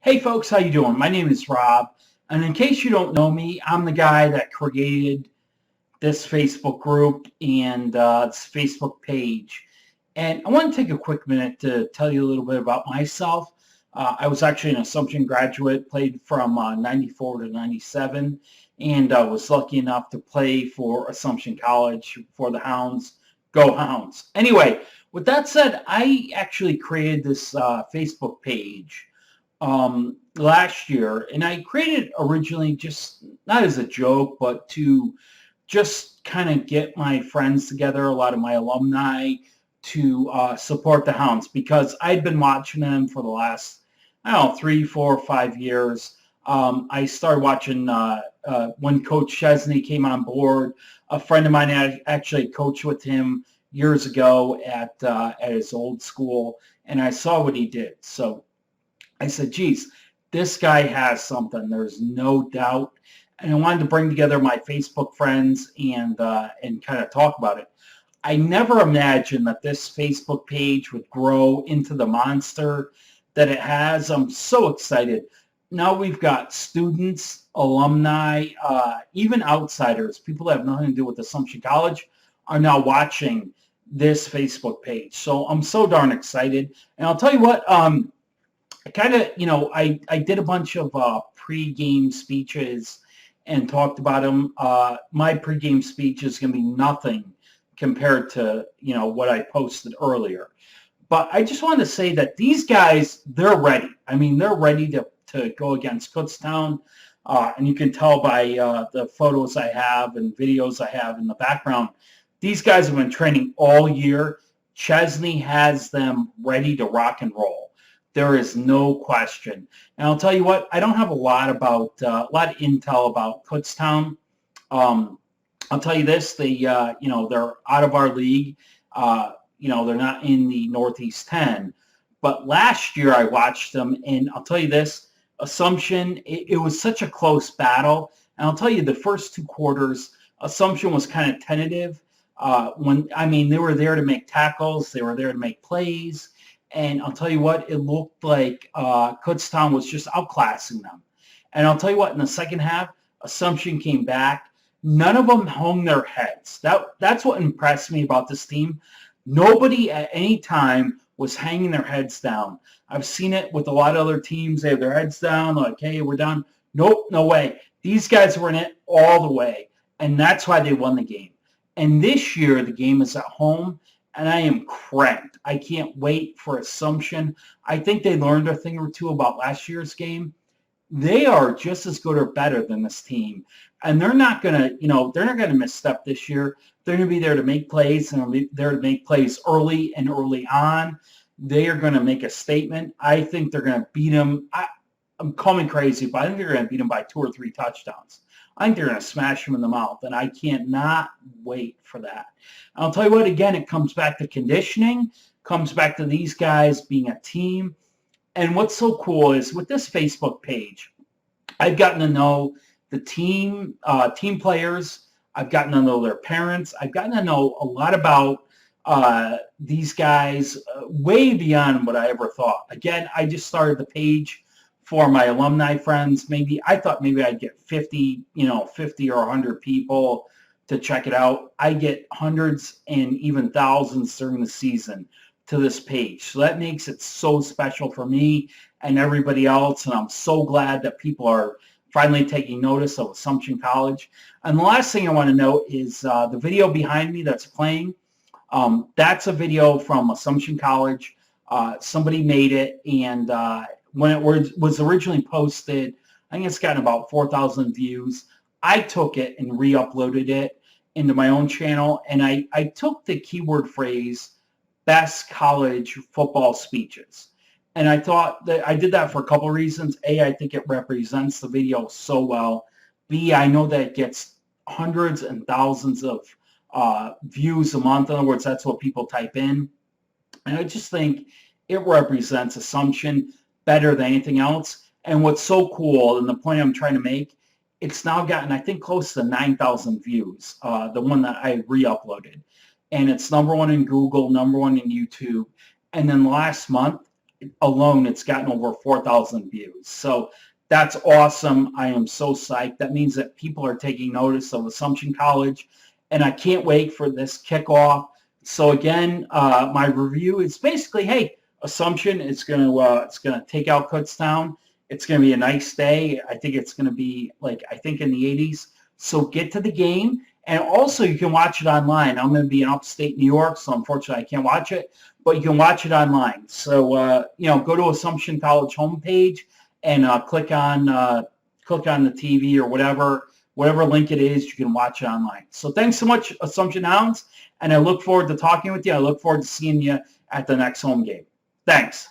Hey folks, how you doing? My name is Rob, and in case you don't know me, I'm the guy that created this Facebook group and this Facebook page. And I want to take a quick minute to tell you a little bit about myself. I was actually an Assumption graduate, played from 94 to 97, and was lucky enough to play for Assumption College for the Hounds. Go Hounds. Anyway, with that said, I actually created this Facebook page last year, and I created it originally just not as a joke, but to just kind of get my friends together, a lot of my alumni, to support the Hounds because I'd been watching them for the last, I don't know, 3, 4, 5 years. I started watching when Coach Chesney came on board. A friend of mine actually coached with him years ago at his old school, and I saw what he did. So I said, geez, this guy has something. There's no doubt. And I wanted to bring together my Facebook friends and kind of talk about it. I never imagined that this Facebook page would grow into the monster that it has. I'm so excited. Now we've got students, alumni, even outsiders, people that have nothing to do with Assumption College are now watching this Facebook page. So I'm so darn excited. And I'll tell you what, I kind of, I did a bunch of pre-game speeches and talked about them. My pre-game speech is going to be nothing compared to, what I posted earlier. But I just wanted to say that these guys, they're ready. I mean, they're ready to go against Kutztown. And you can tell by the photos I have and videos I have in the background. These guys have been training all year. Chesney has them ready to rock and roll. There is no question. And I'll tell you what, I don't have a lot of intel about Kutztown. I'll tell you this, they're out of our league. They're not in the Northeast 10. But last year I watched them, and I'll tell you this, Assumption, it was such a close battle. And I'll tell you, the first 2 quarters, Assumption was kind of tentative. They were there to make tackles. They were there to make plays. And I'll tell you what, it looked like Kutztown was just outclassing them. And I'll tell you what, in the second half, Assumption came back. None of them hung their heads. That's what impressed me about this team. Nobody at any time was hanging their heads down. I've seen it with a lot of other teams. They have their heads down, like, hey, we're done. Nope, no way. These guys were in it all the way, and that's why they won the game. And this year, the game is at home, and I am cranked. I can't wait for Assumption. I think they learned a thing or two about last year's game. They are just as good or better than this team. And they're not going to misstep this year. They're going to be there to make plays, and they're there to make plays early and early on. They are going to make a statement. I think they're going to beat them. I'm calling crazy, but I think they're going to beat them by 2 or 3 touchdowns. I think they're going to smash them in the mouth, and I can't not wait for that. I'll tell you what, again, it comes back to conditioning, comes back to these guys being a team. And what's so cool is with this Facebook page, I've gotten to know the team players. I've gotten to know their parents. I've gotten to know a lot about these guys way beyond what I ever thought. Again, I just started the page for my alumni friends. I thought maybe I'd get 50 or 100 people to check it out. I get hundreds and even thousands during the season to this page. So that makes it so special for me and everybody else. And I'm so glad that people are finally taking notice of Assumption College. And the last thing I want to note is the video behind me that's playing. That's a video from Assumption College. Somebody made it, and when it was originally posted, I think it's gotten about 4,000 views. I took it and re-uploaded it into my own channel, and I took the keyword phrase, best college football speeches. And I thought that I did that for a couple of reasons. A, I think it represents the video so well. B, I know that it gets hundreds and thousands of views a month. In other words, that's what people type in. And I just think it represents Assumption better than anything else. And what's so cool, and the point I'm trying to make, it's now gotten, I think, close to 9,000 views, the one that I re-uploaded. And it's #1 in Google, #1 in YouTube. And then last month, alone, it's gotten over 4,000 views. So that's awesome. I am so psyched. That means that people are taking notice of Assumption College, and I can't wait for this kickoff. So again, my review is basically, hey, Assumption, it's gonna take out Kutztown. It's gonna be a nice day. I think it's gonna be like, I think in the 80s. So get to the game, and also you can watch it online. I'm gonna be in upstate New York, so unfortunately I can't watch it, but you can watch it online. So go to Assumption College homepage and click on the TV or whatever link it is. You can watch it online. So thanks so much, Assumption Hounds, and I look forward to talking with you. I look forward to seeing you at the next home game. Thanks.